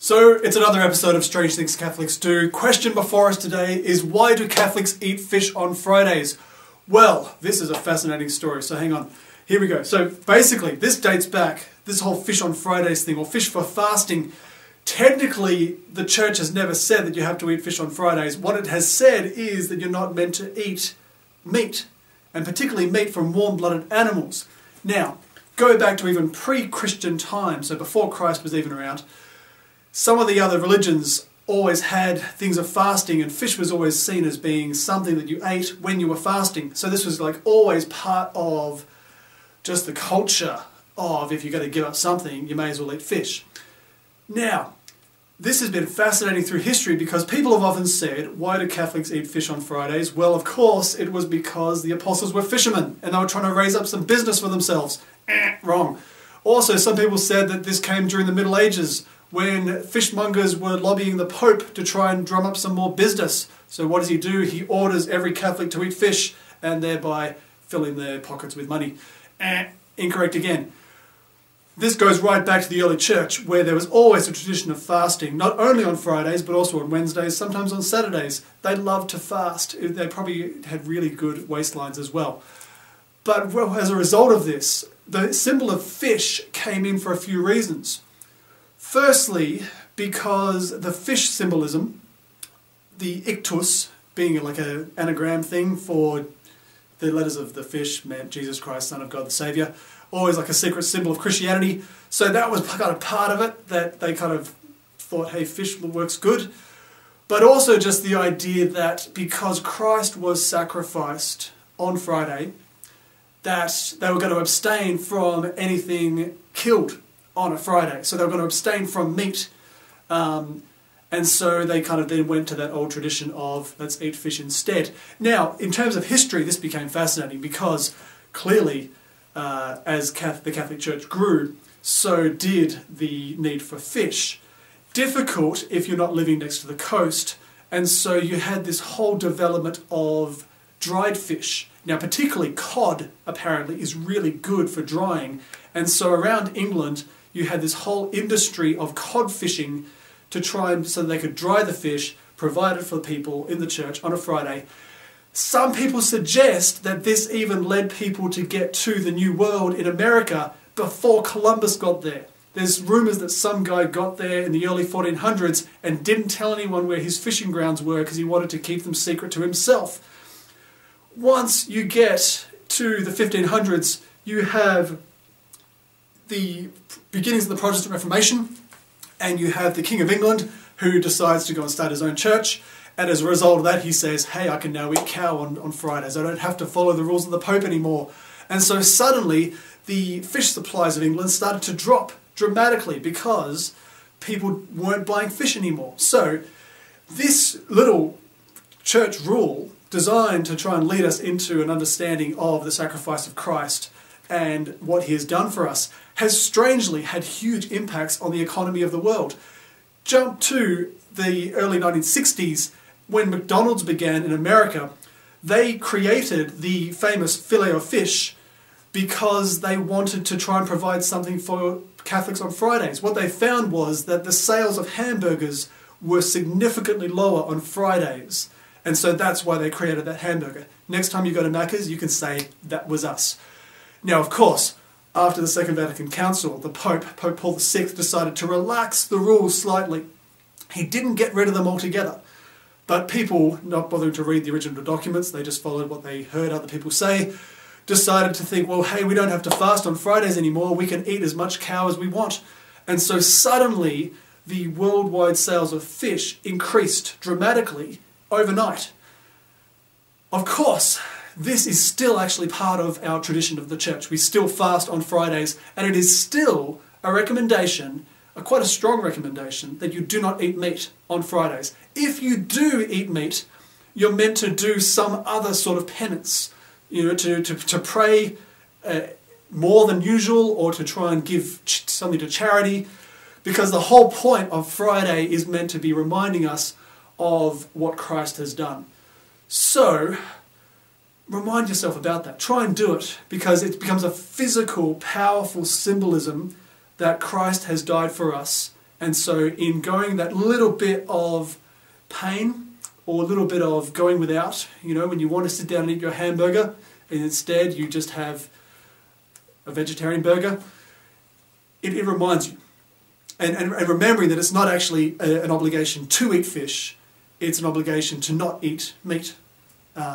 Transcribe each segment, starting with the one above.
So, it's another episode of Strange Things Catholics Do. Question before us today is, why do Catholics eat fish on Fridays? Well, this is a fascinating story, so hang on. Here we go. So, basically, this dates back, this whole fish on Fridays thing, or fish for fasting. Technically, the church has never said that you have to eat fish on Fridays. What it has said is that you're not meant to eat meat, and particularly meat from warm-blooded animals. Now, go back to even pre-Christian times, so before Christ was even around. Some of the other religions always had things of fasting, and fish was always seen as being something that you ate when you were fasting. So this was like always part of just the culture of, if you're going to give up something, you may as well eat fish. Now, this has been fascinating through history because people have often said, why do Catholics eat fish on Fridays? Well, of course, it was because the apostles were fishermen and they were trying to raise up some business for themselves. Wrong. Also, some people said that this came during the Middle Ages, when fishmongers were lobbying the Pope to try and drum up some more business. So what does he do? He orders every Catholic to eat fish and thereby filling their pockets with money. Incorrect again. This goes right back to the early church, where there was always a tradition of fasting, not only on Fridays, but also on Wednesdays, sometimes on Saturdays. They loved to fast. They probably had really good waistlines as well. But as a result of this, the symbol of fish came in for a few reasons. Firstly, because the fish symbolism, the ictus, being like an anagram thing for the letters of the fish, meant Jesus Christ, Son of God the Saviour, always like a secret symbol of Christianity. So that was kind of part of it, that they kind of thought, hey, fish works good. But also just the idea that because Christ was sacrificed on Friday, that they were going to abstain from anything killed on a Friday. So they were going to abstain from meat. And so they kind of then went to that old tradition of, let's eat fish instead. Now, in terms of history, this became fascinating because clearly, as the Catholic Church grew, so did the need for fish. Difficult if you're not living next to the coast. And so you had this whole development of dried fish. Now, particularly cod, apparently, is really good for drying. And so around England, you had this whole industry of cod fishing to try and so that they could dry the fish, provide it for the people in the church on a Friday. Some people suggest that this even led people to get to the New World in America before Columbus got there. There's rumours that some guy got there in the early 1400s and didn't tell anyone where his fishing grounds were because he wanted to keep them secret to himself. Once you get to the 1500s, you have the beginnings of the Protestant Reformation, and you have the King of England who decides to go and start his own church, and as a result of that he says, hey, I can now eat cow on Fridays, I don't have to follow the rules of the Pope anymore. And so suddenly the fish supplies of England started to drop dramatically because people weren't buying fish anymore. So this little church rule, designed to try and lead us into an understanding of the sacrifice of Christ and what he has done for us, has strangely had huge impacts on the economy of the world. Jump to the early 1960s, when McDonald's began in America. They created the famous filet of fish because they wanted to try and provide something for Catholics on Fridays. What they found was that the sales of hamburgers were significantly lower on Fridays. And so that's why they created that hamburger. Next time you go to Macca's, you can say, that was us. Now, of course, after the Second Vatican Council, the Pope Paul VI, decided to relax the rules slightly. He didn't get rid of them altogether. But people, not bothering to read the original documents, they just followed what they heard other people say, decided to think, well, hey, we don't have to fast on Fridays anymore, we can eat as much cow as we want. And so suddenly, the worldwide sales of fish increased dramatically overnight. Of course, this is still actually part of our tradition of the church. We still fast on Fridays, and it is still a recommendation, quite a strong recommendation, that you do not eat meat on Fridays. If you do eat meat, you're meant to do some other sort of penance, to pray more than usual, or to try and give something to charity, because the whole point of Friday is meant to be reminding us of what Christ has done. So, remind yourself about that. Try and do it, because it becomes a physical, powerful symbolism that Christ has died for us And so in going that little bit of pain or a little bit of going without, you know, when you want to sit down and eat your hamburger and instead you just have a vegetarian burger, it reminds you. And remembering that it's not actually an obligation to eat fish, it's an obligation to not eat meat.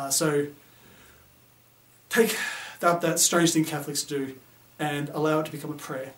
So take that strange thing Catholics do and allow it to become a prayer.